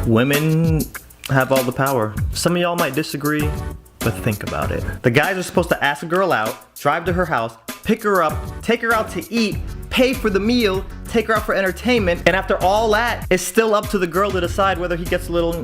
Women have all the power. Some of y'all might disagree, but think about it. The guys are supposed to ask a girl out, drive to her house, pick her up, take her out to eat, pay for the meal, take her out for entertainment, and after all that, it's still up to the girl to decide whether he gets a little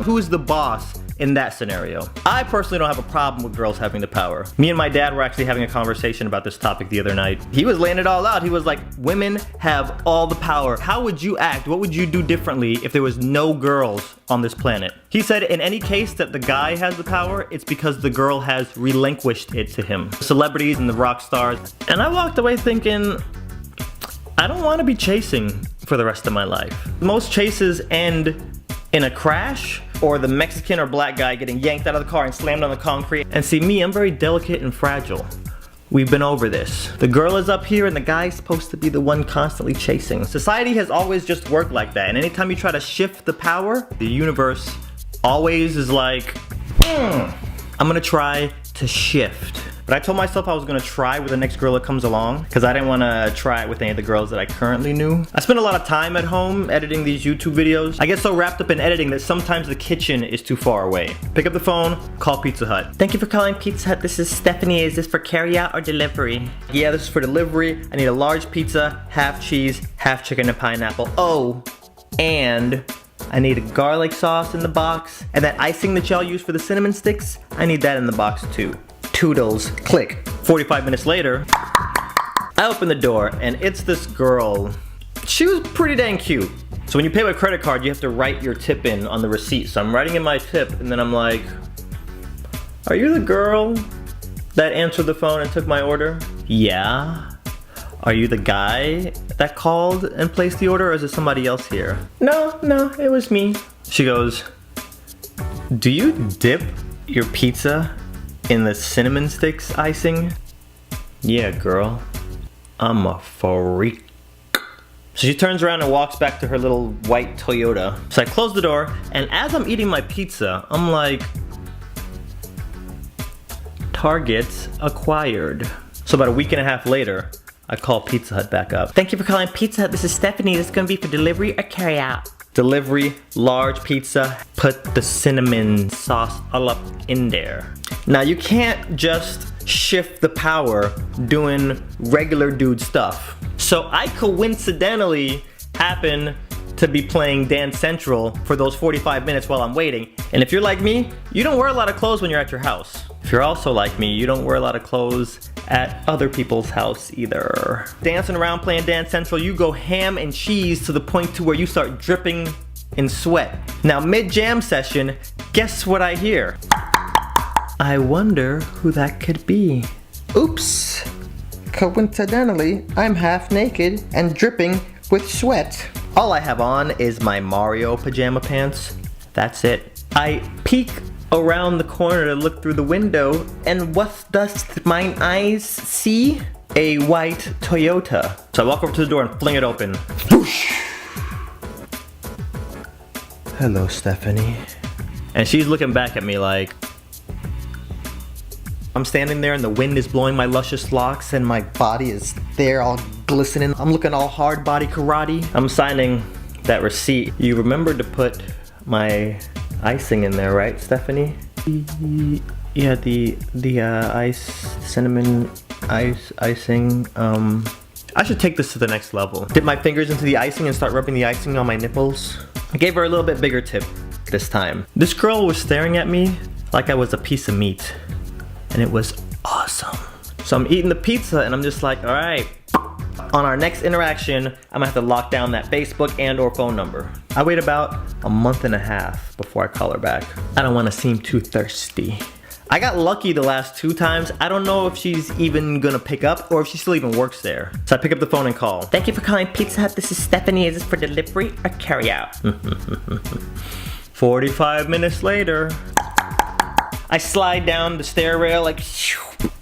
Who's the boss in that scenario? I personally don't have a problem with girls having the power. Me and my dad were actually having a conversation about this topic the other night. He was laying it all out. He was like, women have all the power. How would you act? What would you do differently if there was no girls on this planet? He said in any case that the guy has the power, it's because the girl has relinquished it to him. Celebrities and the rock stars. And I walked away thinking, I don't want to be chasing for the rest of my life. Most chases end in a crash, or the Mexican or black guy getting yanked out of the car and slammed on the concrete. And see me, I'm very delicate and fragile. We've been over this. The girl is up here and the guy's supposed to be the one constantly chasing. Society has always just worked like that, and anytime you try to shift the power, the universe always is like, I'm gonna try to shift. But I told myself I was gonna try with the next girl that comes along, because I didn't wanna try it with any of the girls that I currently knew. I spend a lot of time at home editing these YouTube videos. I get so wrapped up in editing that sometimes the kitchen is too far away. Pick up the phone, call Pizza Hut. Thank you for calling Pizza Hut. This is Stephanie. Is this for carryout or delivery? Yeah, this is for delivery. I need a large pizza, half cheese, half chicken and pineapple. Oh, and I need a garlic sauce in the box. And that icing that y'all use for the cinnamon sticks, I need that in the box too. Toodles, click. 45 minutes later, I open the door and it's this girl. She was pretty dang cute. So when you pay with credit card, you have to write your tip in on the receipt. So I'm writing in my tip and then I'm like, are you the girl that answered the phone and took my order? Yeah. Are you the guy that called and placed the order, or is it somebody else here? No, it was me. She goes, do you dip your pizza in the cinnamon sticks icing? Yeah, girl, I'm a freak. So she turns around and walks back to her little white Toyota. So I close the door, and as I'm eating my pizza, I'm like, target acquired. So about a week and a half later, I call Pizza Hut back up. Thank you for calling Pizza Hut. This is Stephanie. This is gonna be for delivery or carryout? Delivery, large pizza, put the cinnamon sauce all up in there. Now you can't just shift the power doing regular dude stuff. So I coincidentally happen to be playing Dance Central for those 45 minutes while I'm waiting. And if you're like me, you don't wear a lot of clothes when you're at your house. If you're also like me, you don't wear a lot of clothes at other people's house either. Dancing around playing Dance Central, you go ham and cheese to the point to where you start dripping in sweat. Now mid-jam session, guess what I hear? I wonder who that could be. Oops. Coincidentally, I'm half naked and dripping with sweat. All I have on is my Mario pajama pants. That's it. I peek around the corner to look through the window, and what does mine eyes see? A white Toyota. So I walk over to the door and fling it open. Whoosh! Hello, Stephanie. And she's looking back at me like, I'm standing there and the wind is blowing my luscious locks and my body is there all glistening. I'm looking all hard body karate. I'm signing that receipt. You remembered to put my icing in there, right, Stephanie? Yeah, the cinnamon icing. I should take this to the next level. Dip my fingers into the icing and start rubbing the icing on my nipples. I gave her a little bit bigger tip this time. This girl was staring at me like I was a piece of meat, and it was awesome. So I'm eating the pizza and I'm just like, all right, on our next interaction, I'm gonna have to lock down that Facebook and or phone number. I wait about a month and a half before I call her back. I don't wanna seem too thirsty. I got lucky the last 2 times. I don't know if she's even gonna pick up or if she still even works there. So I pick up the phone and call. Thank you for calling Pizza Hut. This is Stephanie. Is this for delivery or carryout? 45 minutes later, I slide down the stair rail like,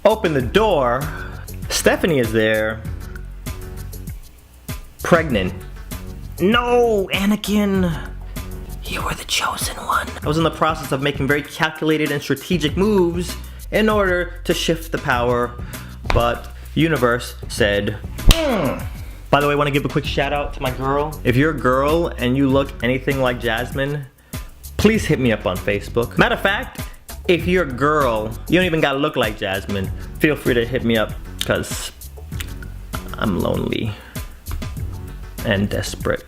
open the door. Stephanie is there. Pregnant. No, Anakin. You were the chosen one. I was in the process of making very calculated and strategic moves in order to shift the power, but universe said, By the way, I want to give a quick shout out to my girl. If you're a girl and you look anything like Jasmine, please hit me up on Facebook. Matter of fact, if you're a girl, you don't even gotta look like Jasmine, feel free to hit me up, because I'm lonely and desperate.